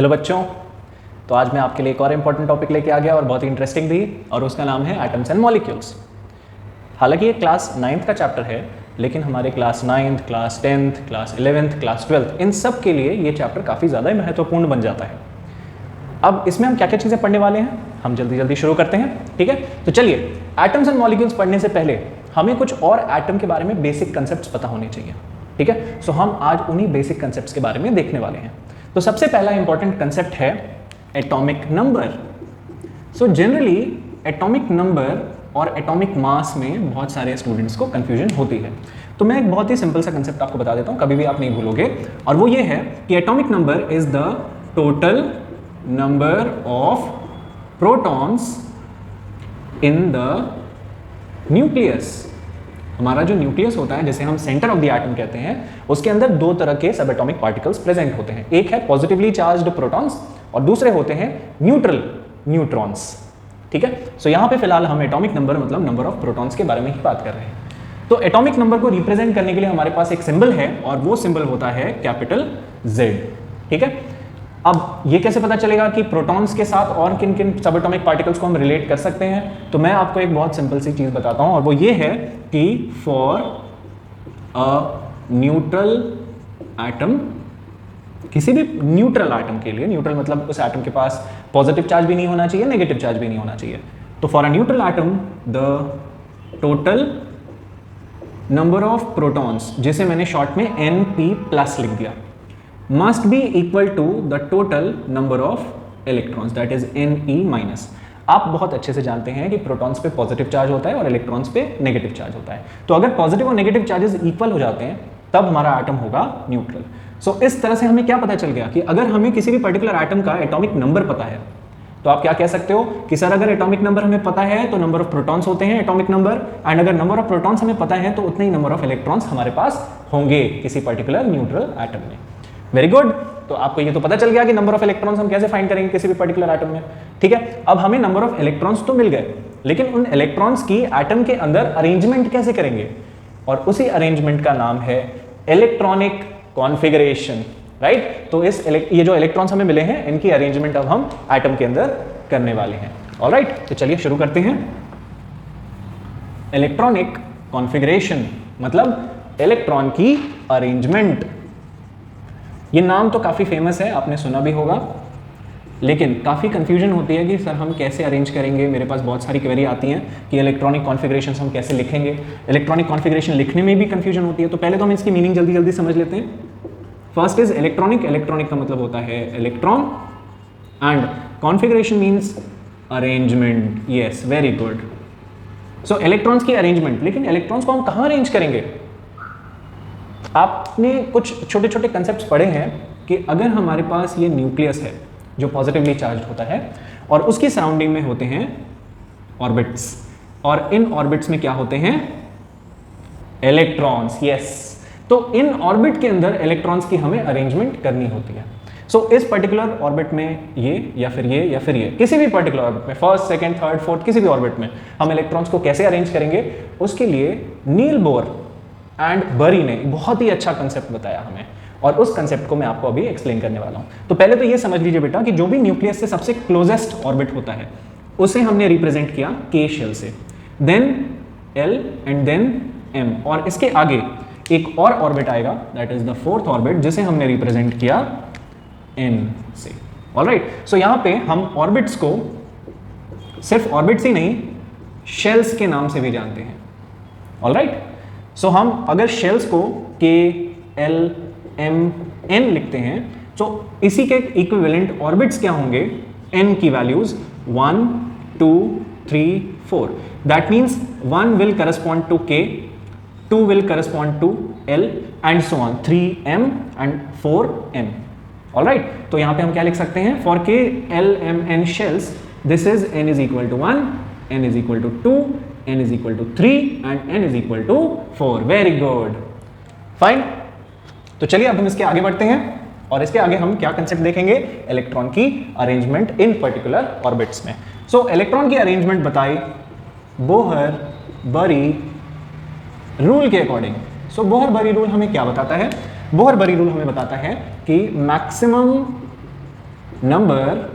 Hello बच्चों, तो आज मैं आपके लिए एक और इम्पॉर्टेंट टॉपिक लेके आ गया और बहुत ही इंटरेस्टिंग भी, और उसका नाम है एटम्स एंड मॉलिक्यूल्स। हालांकि ये क्लास 9th का चैप्टर है, लेकिन हमारे class 9th, class 10th, class 11th, class 12th इन सब के लिए ये चैप्टर काफ़ी ज़्यादा महत्वपूर्ण बन जाता है। अब इसमें हम क्या क्या चीज़ें पढ़ने वाले हैं, हम जल्दी जल्दी शुरू करते हैं, ठीक है। तो चलिए, एटम्स एंड मॉलिक्यूल्स पढ़ने से पहले हमें कुछ और एटम के बारे में बेसिक कंसेप्ट्स पता होने चाहिए, ठीक है। सो हम आज उन्हीं बेसिक कंसेप्ट्स के बारे में देखने वाले हैं। तो सबसे पहला इंपॉर्टेंट कंसेप्ट है atomic number. So generally atomic number और एटॉमिक मास में बहुत सारे स्टूडेंट्स को कंफ्यूजन होती है। तो मैं एक बहुत ही सिंपल सा कंसेप्ट आपको बता देता हूँ, कभी भी आप नहीं भूलोगे, और वो ये है कि atomic number is the total number of protons in the nucleus. हमारा जो न्यूक्लियस होता है, जिसे हम सेंटर ऑफ द एटम कहते हैं, उसके अंदर दो तरह के सब एटॉमिक पार्टिकल्स प्रेजेंट होते हैं। एक है पॉजिटिवली चार्ज्ड प्रोटॉन्स और दूसरे होते हैं न्यूट्रल न्यूट्रॉन्स, ठीक है। सो यहाँ पे फिलहाल हम एटॉमिक नंबर मतलब नंबर ऑफ प्रोटॉन्स के बारे में ही बात कर रहे हैं। तो एटॉमिक नंबर को रिप्रेजेंट करने के लिए हमारे पास एक सिंबल है और वो सिंबल होता है कैपिटल Z, ठीक है। अब ये कैसे पता चलेगा कि प्रोटॉन्स के साथ और किन किन सब एटॉमिक पार्टिकल्स को हम रिलेट कर सकते हैं? तो मैं आपको एक बहुत सिंपल सी चीज बताता हूं, और वो ये है कि फॉर अ न्यूट्रल एटम, किसी भी न्यूट्रल एटम के लिए, न्यूट्रल मतलब उस एटम के पास पॉजिटिव चार्ज भी नहीं होना चाहिए, नेगेटिव चार्ज भी नहीं होना चाहिए। तो for a neutral atom the total number of protons, जिसे मैंने शॉर्ट में Np+ लिख दिया, must be equal to the total number of electrons, that is Ne-। आप बहुत अच्छे से जानते हैं कि प्रोटॉन्स पे पॉजिटिव चार्ज होता है और इलेक्ट्रॉन्स पे नेगेटिव चार्ज होता है। तो अगर पॉजिटिव और नेगेटिव चार्जेस इक्वल हो जाते हैं तब हमारा एटम होगा न्यूट्रल। सो इस तरह से हमें क्या पता चल गया कि अगर हमें किसी भी पर्टिकुलर एटम का एटॉमिक नंबर पता है, तो आप क्या कह सकते हो कि सर अगर एटॉमिक नंबर हमें पता है तो नंबर ऑफ प्रोटॉन्स होते हैं एटॉमिक नंबर, एंड अगर नंबर ऑफ प्रोटॉन्स हमें पता है तो उतने ही नंबर ऑफ इलेक्ट्रॉन्स हमारे पास होंगे किसी पर्टिकुलर न्यूट्रल एटम में। Very good. तो आपको ये तो पता चल गया कि नंबर ऑफ इलेक्ट्रॉन्स हम कैसे फाइंड करेंगे किसी भी पर्टिकुलर एटम में, ठीक है। अब हमें नंबर ऑफ इलेक्ट्रॉन्स तो मिल गए, लेकिन उन इलेक्ट्रॉन्स की एटम के अंदर अरेंजमेंट कैसे करेंगे? और उसी अरेंजमेंट का नाम है इलेक्ट्रॉनिक कॉन्फ़िगरेशन, राइट। तो ये जो इलेक्ट्रॉन्स हमें मिले हैं, इनकी अरेंजमेंट अब हम एटम के अंदर करने वाले हैं। ऑलराइट, तो चलिए शुरू करते हैं। इलेक्ट्रॉनिक कॉन्फ़िगरेशन मतलब इलेक्ट्रॉन की अरेंजमेंट। ये नाम तो काफ़ी फेमस है, आपने सुना भी होगा, लेकिन काफ़ी कंफ्यूजन होती है कि सर हम कैसे अरेंज करेंगे। मेरे पास बहुत सारी क्वेरी आती हैं कि इलेक्ट्रॉनिक कॉन्फ़िगरेशन हम कैसे लिखेंगे। इलेक्ट्रॉनिक कॉन्फ़िगरेशन लिखने में भी कंफ्यूजन होती है। तो पहले तो हम इसकी मीनिंग जल्दी जल्दी समझ लेते हैं। First is electronic. इलेक्ट्रॉनिक का मतलब होता है electron, and configuration means arrangement. Yes, very good. So electrons की अरेंजमेंट, लेकिन इलेक्ट्रॉन्स को हम कहाँ अरेंज करेंगे? आपने कुछ छोटे छोटे कंसेप्ट्स पढ़े हैं कि अगर हमारे पास ये न्यूक्लियस है जो पॉजिटिवली चार्ज होता है और उसकी सराउंडिंग में होते हैं ऑर्बिट्स, और इन ऑर्बिट्स में क्या होते हैं? इलेक्ट्रॉन्स। यस, तो इन ऑर्बिट के अंदर इलेक्ट्रॉन्स की हमें अरेंजमेंट करनी होती है। सो इस पर्टिकुलर ऑर्बिट में ये या फिर ये या फिर ये, किसी भी पर्टिकुलर ऑर्बिट में, फर्स्ट, सेकंड, थर्ड, फोर्थ, किसी भी ऑर्बिट में हम इलेक्ट्रॉन्स को कैसे अरेंज करेंगे, उसके लिए नील बोर एंड बरी ने बहुत ही अच्छा कंसेप्ट बताया हमें, और उस कंसेप्ट को मैं आपको अभी एक्सप्लेन करने वाला हूं। तो पहले तो ये समझ लीजिए बेटा कि जो भी न्यूक्लियस से सबसे क्लोजेस्ट ऑर्बिट होता है उसे हमने रिप्रेजेंट किया K शेल से, then L and then M, और इसके आगे एक और ऑर्बिट आएगा, that is the fourth orbit, जिसे हमने रिप्रेजेंट किया N से। ऑलराइट, सो यहां पे हम ऑर्बिट्स को सिर्फ ऑर्बिट्स ही नहीं, शेल्स के नाम से भी जानते हैं। ऑलराइट, सो हम अगर शेल्स को K, L, M, N लिखते हैं, तो इसी के इक्विवेलेंट ऑर्बिट्स क्या होंगे? N की values 1, 2, 3, 4। That means 1 will correspond to K, 2 will correspond to L and so on, 3M and 4M। Alright, तो यहां पे हम क्या लिख सकते हैं? For K, L, M, N shells, this is N is equal to 1, N is equal to 2, N is equal to 3 and N is equal to 4. Very good. Fine. तो चलिए अब हम इसके आगे बढ़ते हैं, और इसके आगे हम क्या कंसेप्ट देखेंगे? इलेक्ट्रॉन की अरेंजमेंट इन पर्टिकुलर ऑर्बिट्स में। सो इलेक्ट्रॉन की अरेंजमेंट बताई बोहर बरी रूल के अकॉर्डिंग। सो बोहर बरी रूल हमें क्या बताता है? बोहर बरी रूल हमें बताता है कि maximum number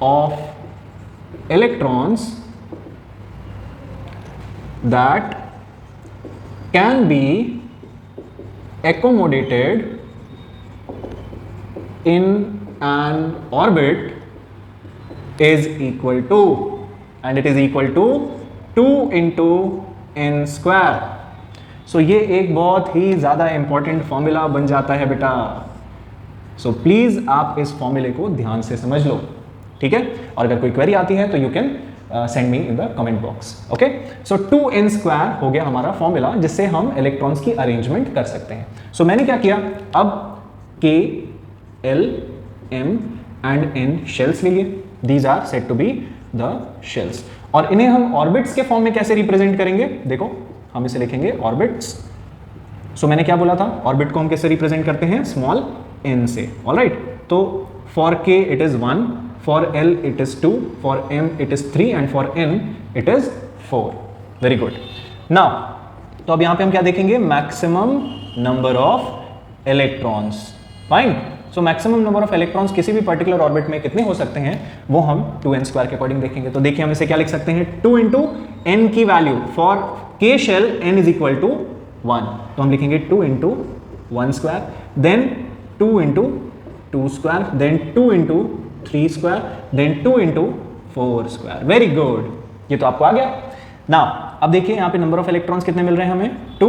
of electrons that can be accommodated in an orbit is equal to, and it is equal to 2 into n square. So ये एक बहुत ही ज़्यादा इंपॉर्टेंट फॉर्मूला बन जाता है बेटा. सो प्लीज़ आप इस फॉर्मूले को ध्यान से समझ लो, ठीक है. और अगर कोई क्वेरी आती है तो you can send me in the comment box. Okay, so 2n square हो गया हमारा फॉर्मूला जिससे हम इलेक्ट्रॉन्स की अरेंजमेंट कर सकते हैं. सो मैंने क्या किया, अब k, l, m and n shells ले लिए. These are said to be the shells. और इन्हें हम ऑर्बिट्स के फॉर्म में कैसे रिप्रेजेंट करेंगे, देखो हम इसे लिखेंगे ऑर्बिट्स. सो मैंने क्या बोला था, ऑर्बिट को हम कैसे रिप्रेजेंट करते हैं, स्मॉल n से. ऑलराइट, तो for k it is 1, for L it is 2, for M it is 3 and for N it is 4. Very good. Now, तो अब यहाँ पे हम क्या देखेंगे, maximum number of electrons. Fine. So maximum number of electrons किसी भी पर्टिकुलर ऑर्बिट में कितने हो सकते हैं वो हम 2n स्क्वायर के अकॉर्डिंग देखेंगे. तो देखिए हम इसे क्या लिख सकते हैं, 2 इंटू n की value for k shell n is equal to 1. तो हम लिखेंगे 2 into 1 square, then 2 into 2 square, then 2 into 3 square, then 2 into 4 square. Very good, ये तो आपको आ गया. ना अब देखिए यहाँ पे नंबर ऑफ इलेक्ट्रॉन्स कितने मिल रहे हैं हमें, 2,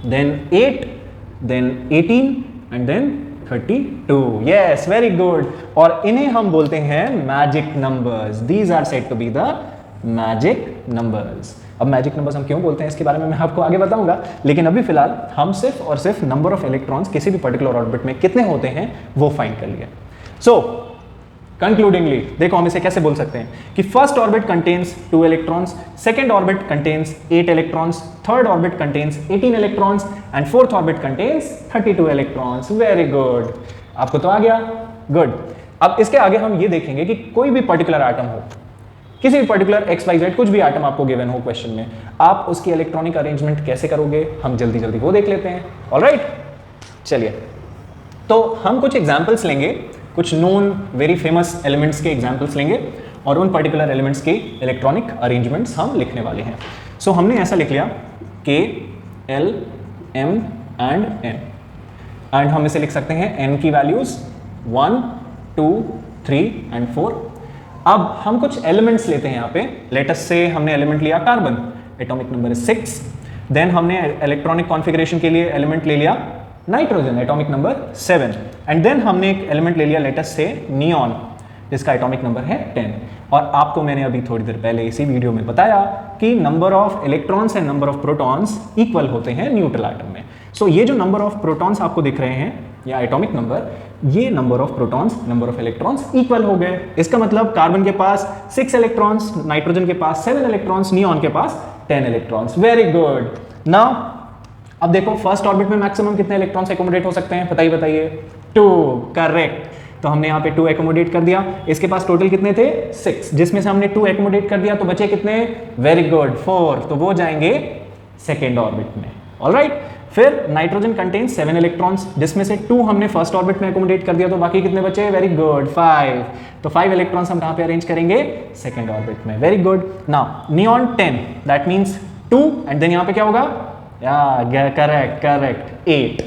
then 8, then 18 and then 32. Yes, very good. और इन्हें हम बोलते हैं magic numbers. These are said to be the magic numbers. अब मैजिक नंबर्स हम क्यों बोलते हैं इसके बारे में मैं आपको आगे बताऊंगा, लेकिन अभी फिलहाल हम सिर्फ और सिर्फ नंबर ऑफ इलेक्ट्रॉन्स किसी भी पर्टिकुलर ऑर्बिट में कितने होते हैं वो फाइंड कर लिए. सो कंक्लूडिंगली देखो हम इसे कैसे बोल सकते हैं कि first orbit contains 2 electrons, second orbit contains 8 electrons, third orbit contains 18 electrons and fourth orbit contains 32 electrons. Very good, आपको तो आ गया. गुड. अब इसके आगे हम ये देखेंगे कि कोई भी पर्टिकुलर एटम हो, किसी भी पर्टिकुलर XYZ कुछ भी एटम आपको गिवन हो क्वेश्चन में, आप उसकी इलेक्ट्रॉनिक अरेंजमेंट कैसे करोगे, हम जल्दी जल्दी वो देख लेते हैं. ऑलराइट, चलिए तो हम कुछ एग्जांपल्स लेंगे, कुछ नोन वेरी फेमस एलिमेंट्स के एग्जांपल्स लेंगे और उन पर्टिकुलर एलिमेंट्स के इलेक्ट्रॉनिक अरेंजमेंट्स हम लिखने वाले हैं. सो हमने ऐसा लिख लिया K, L, M and N, and हम इसे लिख सकते हैं N की वैल्यूज 1, 2, 3 एंड 4. अब हम कुछ एलिमेंट्स लेते हैं यहाँ पे. लेटस से हमने एलिमेंट लिया कार्बन, एटॉमिक नंबर 6. देन हमने इलेक्ट्रॉनिक कॉन्फ़िगरेशन के लिए एलिमेंट ले लिया nitrogen, atomic number 7. And then हमने एक एलिमेंट ले लिया लेटस से नियॉन, जिसका एटॉमिक नंबर है 10. और आपको मैंने अभी थोड़ी देर पहले इसी वीडियो में बताया कि number of electrons and number of protons equal होते हैं न्यूट्रल एटम में. सो ये जो नंबर ऑफ प्रोटॉन्स आपको दिख रहे हैं या एटॉमिक नंबर, ये number of protons number of electrons equal हो गए. इसका मतलब कार्बन के पास 6 इलेक्ट्रॉन्स, नाइट्रोजन के पास 7 इलेक्ट्रॉन्स, नियॉन के पास 10 इलेक्ट्रॉन्स. Very good. नाउ अब देखो फर्स्ट ऑर्बिट में मैक्सिमम कितने इलेक्ट्रॉन्स एकोमोडेट हो सकते हैं, बताइए. 2. करेक्ट. तो हमने यहाँ पे 2 एकोमोडेट कर दिया. इसके पास टोटल कितने थे, 6, जिसमें से हमने 2 एकोमोडेट कर दिया, तो बचे कितने, वेरी गुड, 4. तो वो जाएंगे सेकेंड ऑर्बिट में. ऑलराइट. फिर नाइट्रोजन कंटेन्स 7 इलेक्ट्रॉन्स, जिसमें से 2 हमने फर्स्ट ऑर्बिट में एकोमोडेट कर दिया, तो बाकी कितने बचे, वेरी गुड, 5. तो 5 इलेक्ट्रॉन्स हम कहाँ पे अरेंज करेंगे, सेकेंड ऑर्बिट में. Very good. Now neon 10, that means 2 and then यहाँ पे क्या होगा, करेक्ट 8.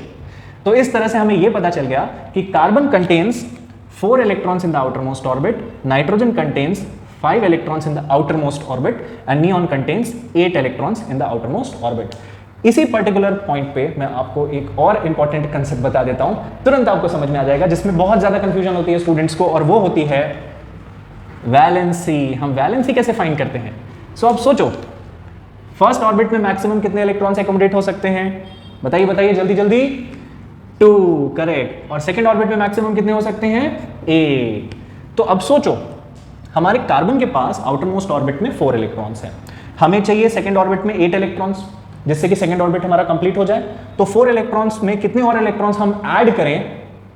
तो इस तरह से हमें यह पता चल गया कि carbon contains 4 electrons in the outer most orbit, nitrogen contains 5 electrons in the outer most orbit and neon contains 8 electrons in the outer most orbit. इसी पर्टिकुलर पॉइंट पे मैं आपको एक और इंपॉर्टेंट कंसेप्ट बता देता हूं, तुरंत आपको समझ में आ जाएगा, जिसमें बहुत ज्यादा कंफ्यूजन होती है स्टूडेंट्स को, और वो होती है वैलेंसी. हम वैलेंसी कैसे फाइंड करते हैं. सो अब सोचो फर्स्ट ऑर्बिट में मैक्सिमम कितने इलेक्ट्रॉन्स एकोमोडेट हो सकते हैं, बताइए जल्दी जल्दी. 2. करेक्ट. और सेकेंड ऑर्बिट में मैक्सिमम कितने हो सकते हैं, 8. तो अब सोचो हमारे कार्बन के पास आउटर मोस्ट ऑर्बिट में 4 इलेक्ट्रॉन्स हैं, हमें चाहिए सेकेंड ऑर्बिट में 8 इलेक्ट्रॉन्स, जिससे कि सेकेंड ऑर्बिट हमारा कंप्लीट हो जाए. तो 4 इलेक्ट्रॉन्स में कितने और इलेक्ट्रॉन्स हम ऐड करें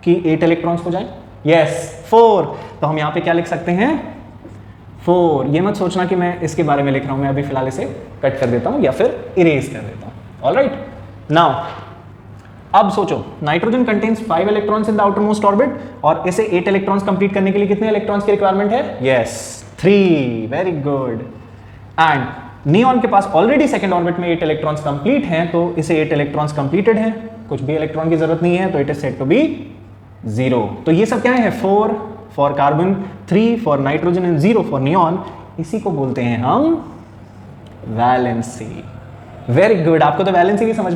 कि 8 इलेक्ट्रॉन्स हो जाए, यस 4. तो हम यहाँ पे क्या लिख सकते हैं, 4. ये मत सोचना कि मैं इसके बारे में लिख रहा हूं, मैं अभी फिलहाल इसे कट कर देता हूं या फिर इरेज कर देता हूं. ऑलराइट. नाउ अब सोचो, nitrogen contains 5 electrons in the outer most orbit और इसे 8 इलेक्ट्रॉन्स कंप्लीट करने के लिए कितने इलेक्ट्रॉन्स की रिक्वायरमेंट है? Yes, 3। Very good. And neon के पास ऑलरेडी सेकंड ऑर्बिट में 8 इलेक्ट्रॉन्स कंप्लीट हैं, तो इसे 8 इलेक्ट्रॉन्स कंप्लीटेड हैं, कुछ भी इलेक्ट्रॉन की जरूरत नहीं है, तो it is said to be 0। तो ये सब क्या है? 4 for carbon, 3 for nitrogen and 0 for neon. इसी को बोलते हैं हम वैलेंसी। वेरी गुड, आपको तो वैलेंसी भी समझ